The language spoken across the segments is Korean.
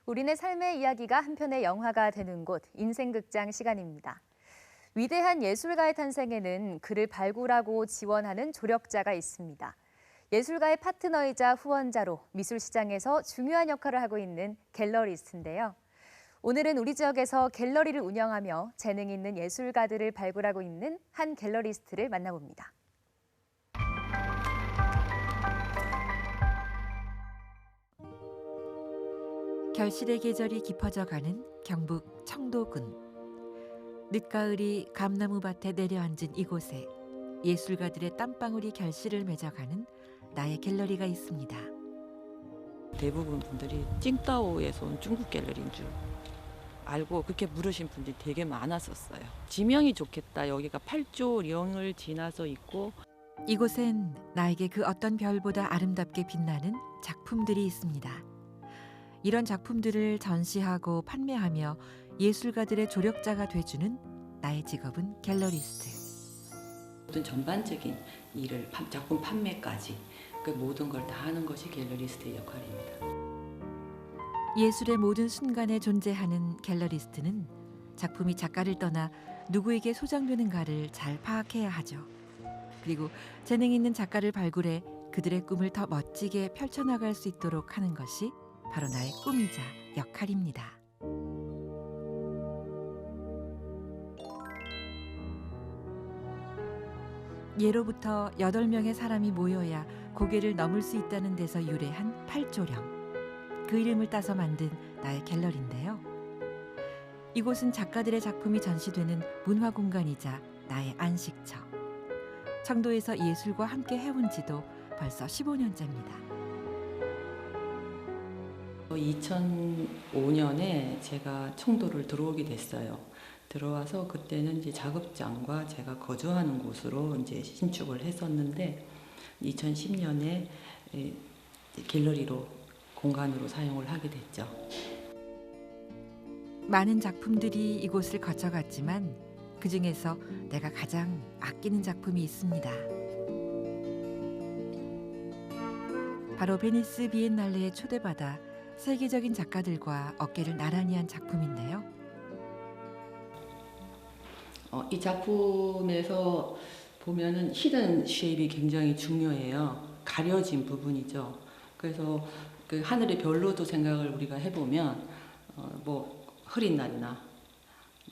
우리네 삶의 이야기가 한 편의 영화가 되는 곳, 인생극장 시간입니다. 위대한 예술가의 탄생에는 그를 발굴하고 지원하는 조력자가 있습니다. 예술가의 파트너이자 후원자로 미술시장에서 중요한 역할을 하고 있는 갤러리스트인데요. 오늘은 우리 지역에서 갤러리를 운영하며 재능 있는 예술가들을 발굴하고 있는 한 갤러리스트를 만나봅니다. 결실의 계절이 깊어져가는 경북 청도군. 늦가을이 감나무밭에 내려앉은 이곳에 예술가들의 땀방울이 결실을 맺어가는 나의 갤러리가 있습니다. 대부분 분들이 찡따오에서 온 중국 갤러리인 줄 알고 그렇게 물으신 분들이 되게 많았었어요. 지명이 좋겠다. 여기가 8조령을 지나서 있고. 이곳엔 나에게 그 어떤 별보다 아름답게 빛나는 작품들이 있습니다. 이런 작품들을 전시하고 판매하며 예술가들의 조력자가 돼주는 나의 직업은 갤러리스트. 모든 전반적인 일을 작품 판매까지 그 모든 걸 다 하는 것이 갤러리스트의 역할입니다. 예술의 모든 순간에 존재하는 갤러리스트는 작품이 작가를 떠나 누구에게 소장되는가를 잘 파악해야 하죠. 그리고 재능 있는 작가를 발굴해 그들의 꿈을 더 멋지게 펼쳐나갈 수 있도록 하는 것이 바로 나의 꿈이자 역할입니다. 예로부터 8명의 사람이 모여야 고개를 넘을 수 있다는 데서 유래한 8조령. 그 이름을 따서 만든 나의 갤러리인데요. 이곳은 작가들의 작품이 전시되는 문화공간이자 나의 안식처. 청도에서 예술과 함께 해온 지도 벌써 15년째입니다. 2005년에 제가 청도를 들어오게 됐어요. 들어와서 그때는 이제 작업장과 제가 거주하는 곳으로 이제 신축을 했었는데 2010년에 갤러리로 공간으로 사용을 하게 됐죠. 많은 작품들이 이곳을 거쳐갔지만 그 중에서 내가 가장 아끼는 작품이 있습니다. 바로 베니스 비엔날레에 초대받아 세계적인 작가들과 어깨를 나란히 한 작품인데요. 이 작품에서 보면은 히든 쉐입이 굉장히 중요해요. 가려진 부분이죠. 그래서 그 하늘의 별로도 생각을 우리가 해보면 뭐 흐린 날이나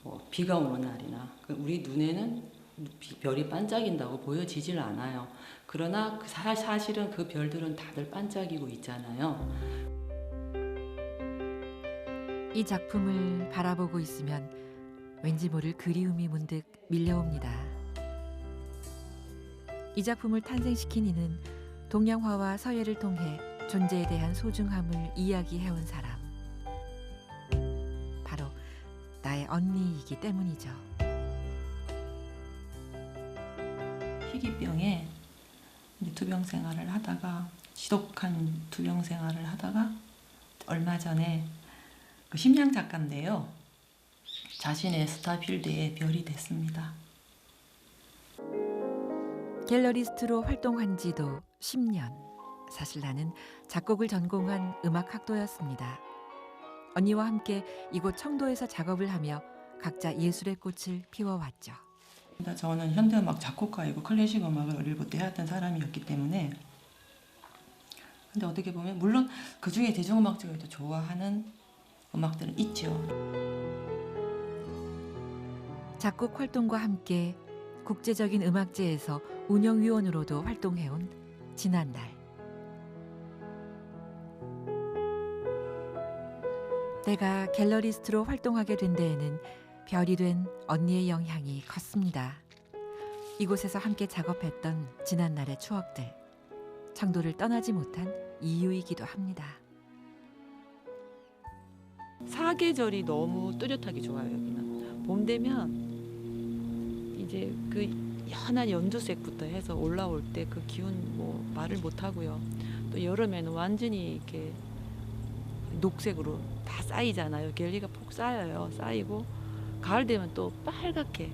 뭐 비가 오는 날이나 우리 눈에는 별이 반짝인다고 보여지질 않아요. 그러나 사실은 그 별들은 다들 반짝이고 있잖아요. 이 작품을 바라보고 있으면 왠지 모를 그리움이 문득 밀려옵니다. 이 작품을 탄생시킨 이는 동양화와 서예를 통해 존재에 대한 소중함을 이야기해온 사람. 바로 나의 언니이기 때문이죠. 희귀병에 투병 생활을 하다가 지독한 투병 생활을 하다가 얼마 전에 그 심양 작가인데요. 자신의 스타필드에 별이 됐습니다. 갤러리스트로 활동한 지도 10년. 사실 나는 작곡을 전공한 음악학도였습니다. 언니와 함께 이곳 청도에서 작업을 하며 각자 예술의 꽃을 피워왔죠. 저는 현대음악 작곡가이고 클래식 음악을 어릴부터 해왔던 사람이었기 때문에 근데 어떻게 보면 물론 그중에 대중음악 중에도 좋아하는 음악들은 있죠. 작곡 활동과 함께 국제적인 음악제에서 운영위원으로도 활동해온 지난날. 내가 갤러리스트로 활동하게 된 데에는 별이 된 언니의 영향이 컸습니다. 이곳에서 함께 작업했던 지난날의 추억들. 청도를 떠나지 못한 이유이기도 합니다. 사계절이 너무 뚜렷하게 좋아요. 여기는 봄 되면 이제 그 연한 연두색부터 해서 올라올 때 그 기운 뭐 말을 못 하고요. 또 여름에는 완전히 이렇게 녹색으로 다 쌓이잖아요. 갤리가 폭 쌓여요. 쌓이고 가을 되면 또 빨갛게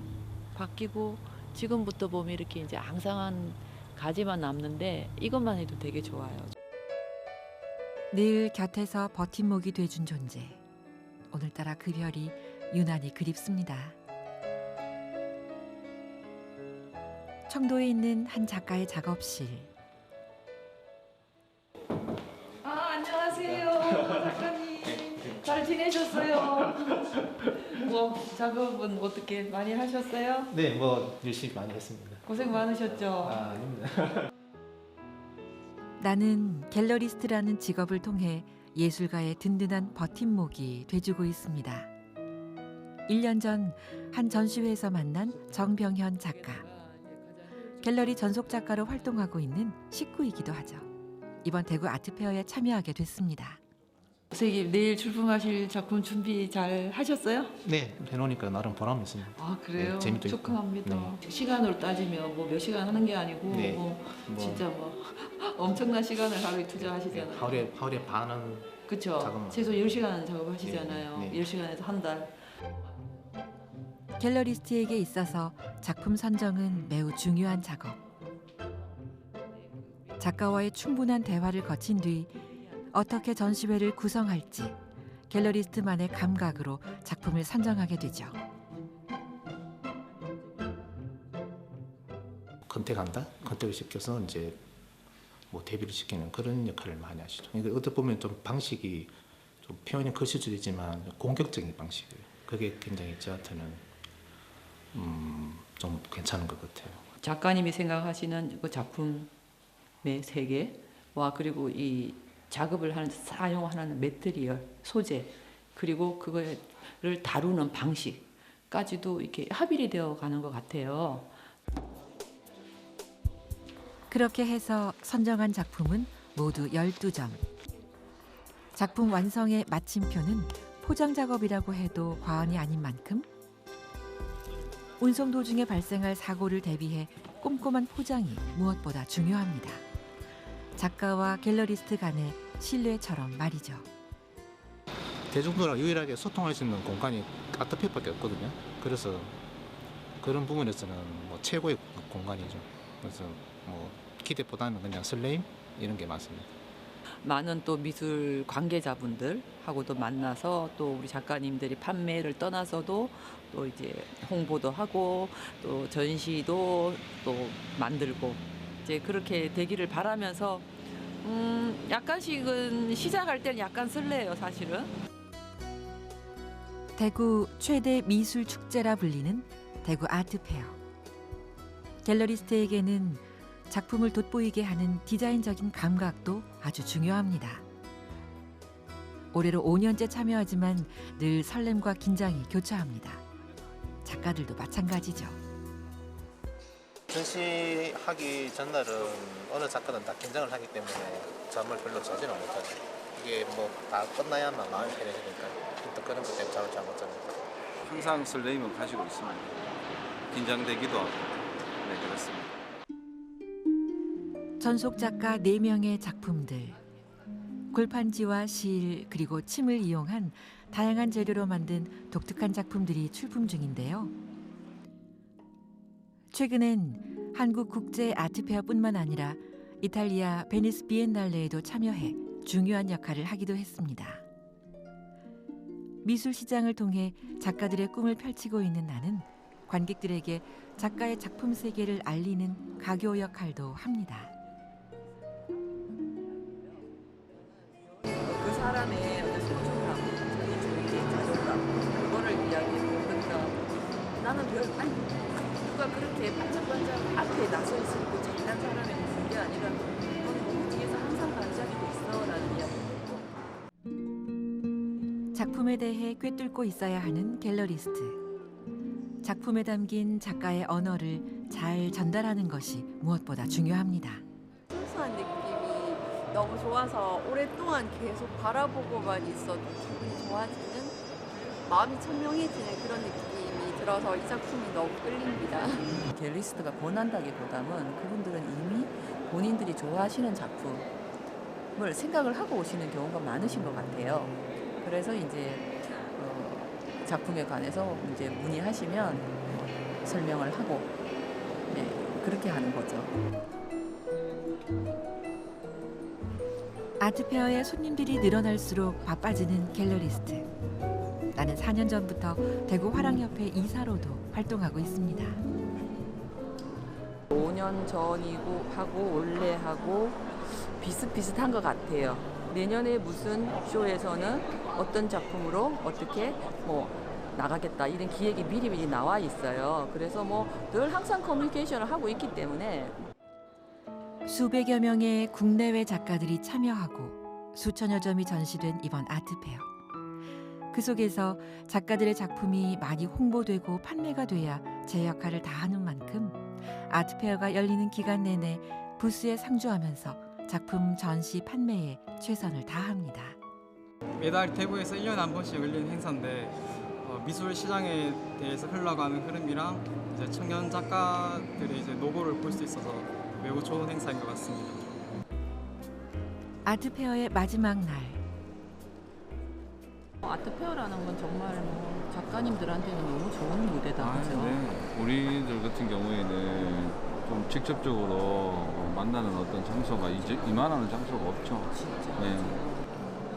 바뀌고 지금부터 보면 이렇게 이제 앙상한 가지만 남는데 이것만 해도 되게 좋아요. 늘 곁에서 버팀목이 돼준 존재. 오늘따라 그 별이 유난히 그립습니다. 청도에 있는 한 작가의 작업실. 안녕하세요, 작가님. 잘 지내셨어요? 뭐 작업은 어떻게 많이 하셨어요? 네, 뭐 열심히 많이 했습니다. 고생 많으셨죠? 아닙니다. 나는 갤러리스트라는 직업을 통해 예술가의 든든한 버팀목이 돼주고 있습니다. 1년 전 한 전시회에서 만난 정병현 작가. 갤러리 전속 작가로 활동하고 있는 식구이기도 하죠. 이번 대구 아트페어에 참여하게 됐습니다. 선생님 내일 출품하실 작품 준비 잘 하셨어요? 네, 해놓으니까 나름 보람 있습니다. 아 그래요? 네, 재미도 있고. 축하합니다. 시간으로 따지면 뭐 몇 시간 하는 게 아니고 네. 뭐 뭐, 진짜 뭐 엄청난 시간을 하루에 투자하시잖아요. 하루에 반은 그렇죠. 작업만. 최소 10시간 작업하시잖아요. 네, 네. 10시간에서 한 달. 갤러리스트에게 있어서 작품 선정은 매우 중요한 작업. 작가와의 충분한 대화를 거친 뒤 어떻게 전시회를 구성할지 갤러리스트만의 감각으로 작품을 선정하게 되죠. 컨택을 시켜서 이제 뭐 데뷔를 시키는 그런 역할을 많이 하시죠. 그러니까 어떻게 보면 좀 방식이 좀 표현이 클 수도 있지만 공격적인 방식이에요. 그게 굉장히 저한테는 좀 괜찮은 것 같아요. 작가님이 생각하시는 그 작품의 세계와 그리고 이 작업을 하는 사용하는 매트리얼, 소재 그리고 그거를 다루는 방식까지도 이렇게 합일이 되어 가는 것 같아요. 그렇게 해서 선정한 작품은 모두 12점. 작품 완성의 마침표는 포장 작업이라고 해도 과언이 아닌 만큼 운송 도중에 발생할 사고를 대비해 꼼꼼한 포장이 무엇보다 중요합니다. 작가와 갤러리스트 간의 신뢰처럼 말이죠. 대중들랑 유일하게 소통할 수 있는 공간이 아트페어밖에 없거든요. 그래서 그런 부분에서는 뭐 최고의 공간이죠. 그래서 뭐 기대보다는 그냥 설레임 이런 게 많습니다. 많은 또 미술 관계자분들하고도 만나서 또 우리 작가님들이 판매를 떠나서도 또 이제 홍보도 하고 또 전시도 또 만들고 이제 그렇게 되기를 바라면서 약간씩은 시작할 때는 약간 설레요, 사실은. 대구 최대 미술 축제라 불리는 대구 아트페어. 갤러리스트에게는 작품을 돋보이게 하는 디자인적인 감각도 아주 중요합니다. 올해로 5년째 참여하지만 늘 설렘과 긴장이 교차합니다. 작가들도 마찬가지죠. 전시하기 전날은 어느 작가는 다 긴장을 하기 때문에 잠을 별로 자지는 못하죠. 이게 뭐 다 끝나야만 마음이 편해지니까 또 그런 것 때문에 잠을 잘 못 잡니다. 항상 설레임은 가지고 있습니다. 긴장되기도 하고. 네, 그렇습니다. 전속 작가 4명의 작품들. 골판지와 실 그리고 침을 이용한 다양한 재료로 만든 독특한 작품들이 출품 중인데요. 최근엔 한국 국제 아트페어뿐만 아니라 이탈리아 베니스 비엔날레에도 참여해 중요한 역할을 하기도 했습니다. 미술 시장을 통해 작가들의 꿈을 펼치고 있는 나는 관객들에게 작가의 작품 세계를 알리는 가교 역할도 합니다. 그 사람의 어떤 소중함, 자기 존재, 자존감 그거를 이야기해요. 그러니까 나는 누가 그렇게 반짝반짝 앞에 나서 있을 때 잘난 사람이 무슨 게 아니라 너는 너무 뒤에서 항상 반짝이고 있어라는 이야기입니다. 작품에 대해 꿰뚫고 있어야 하는 갤러리스트. 작품에 담긴 작가의 언어를 잘 전달하는 것이 무엇보다 중요합니다. 순수한 느낌이 너무 좋아서 오랫동안 계속 바라보고만 있어도 기분이 좋아지는, 마음이 천명해지는 그런 느낌이 들어서 이 작품이 너무 끌립니다. 갤러리스트가 권한다기보다는 그분들은 이미 본인들이 좋아하시는 작품을 생각을 하고 오시는 경우가 많으신 것 같아요. 그래서 이제 작품에 관해서 이제 문의하시면 설명을 하고 그렇게 하는 거죠. 아트페어에 손님들이 늘어날수록 바빠지는 갤러리스트. 나는 4년 전부터 대구 화랑협회 이사로도 활동하고 있습니다. 5년 전이고 하고 올해 하고 비슷비슷한 것 같아요. 내년에 무슨 쇼에서는 어떤 작품으로 어떻게 나가겠다 이런 기획이 미리미리 나와 있어요. 그래서 늘 항상 커뮤니케이션을 하고 있기 때문에 수백여 명의 국내외 작가들이 참여하고 수천여 점이 전시된 이번 아트페어. 그 속에서 작가들의 작품이 많이 홍보되고 판매가 돼야 제 역할을 다하는 만큼 아트페어가 열리는 기간 내내 부스에 상주하면서 작품 전시 판매에 최선을 다합니다. 매달 대구에서 1년에 한 번씩 열리는 행사인데 미술 시장에 대해서 흘러가는 흐름이랑 이제 청년 작가들의 이제 노고를 볼 수 있어서 매우 좋은 행사인 것 같습니다. 아트페어의 마지막 날. 아트페어라는 건 정말 작가님들한테는 너무 좋은 무대다. 그죠? 네. 우리들 같은 경우에는 좀 직접적으로 만나는 어떤 장소가 이만한 장소가 없죠. 진짜. 네.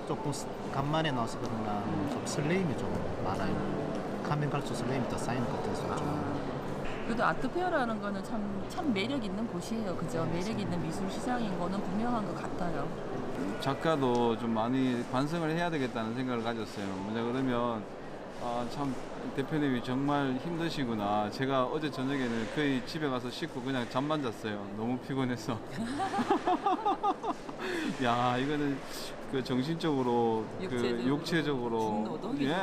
조금 간만에 나와서 그런가 좀 설레임이 좀 많아요. 가면 갈수록 설레임이 더 쌓이는 것 같아서 좀. 그래도 아트페어라는 거는 참 매력 있는 곳이에요. 그죠? 매력 있는 미술 시장인 거는 분명한 것 같아요. 작가도 좀 많이 반성을 해야 되겠다는 생각을 가졌어요. 왜냐 그러면 참 대표님이 정말 힘드시구나. 제가 어제 저녁에는 거의 집에 가서 씻고 그냥 잠만 잤어요. 너무 피곤해서. 야, 이거는 그 정신적으로 육체적으로 중노동이죠. 예,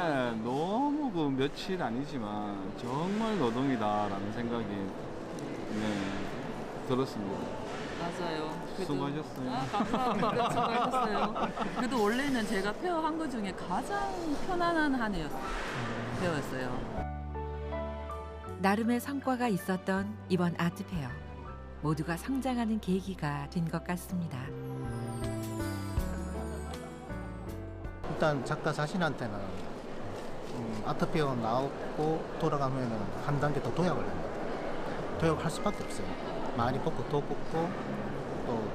너무 그 며칠 아니지만 정말 노동이다라는 생각이 들었습니다. 맞아요. 수고하셨어요. 감사합니다. 수고하셨어요. 그래도 원래는 제가 페어 한 거 중에 가장 편안한 한 해였어요. 나름의 성과가 있었던 이번 아트페어. 모두가 성장하는 계기가 된 것 같습니다. 일단 작가 자신한테는 아트페어 나오고 돌아가면 한 단계 더 도약을 합니다. 도약할 수밖에 없어요. 많이 뽑고 또 뽑고 또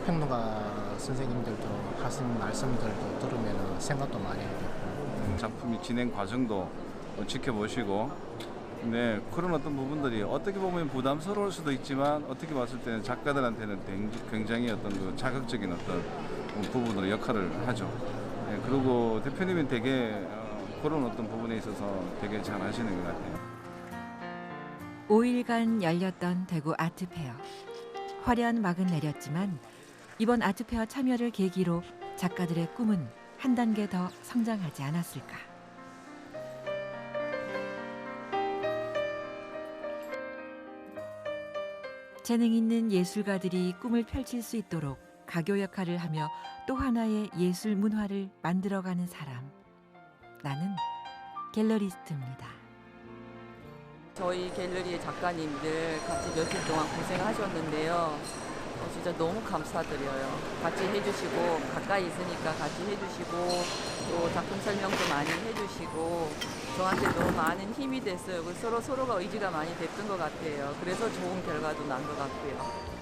평론가 선생님들도 하신 말씀들도 들으면 생각도 많이 해야 되고 작품이 진행 과정도 지켜보시고 네, 그런 어떤 부분들이 어떻게 보면 부담스러울 수도 있지만 어떻게 봤을 때는 작가들한테는 굉장히 어떤 그 자극적인 어떤 부분으로 역할을 하죠. 네, 그리고 대표님은 되게 그런 어떤 부분에 있어서 되게 잘 하시는 것 같아요. 5일간 열렸던 대구 아트페어. 화려한 막은 내렸지만 이번 아트페어 참여를 계기로 작가들의 꿈은 한 단계 더 성장하지 않았을까. 재능 있는 예술가들이 꿈을 펼칠 수 있도록 가교 역할을 하며 또 하나의 예술 문화를 만들어가는 사람. 나는 갤러리스트입니다. 저희 갤러리의 작가님들 같이 며칠 동안 고생하셨는데요. 진짜 너무 감사드려요. 같이 해주시고 가까이 있으니까 같이 해주시고 또 작품 설명도 많이 해주시고 저한테 너무 많은 힘이 됐어요. 서로가 의지가 많이 됐던 것 같아요. 그래서 좋은 결과도 난 것 같고요.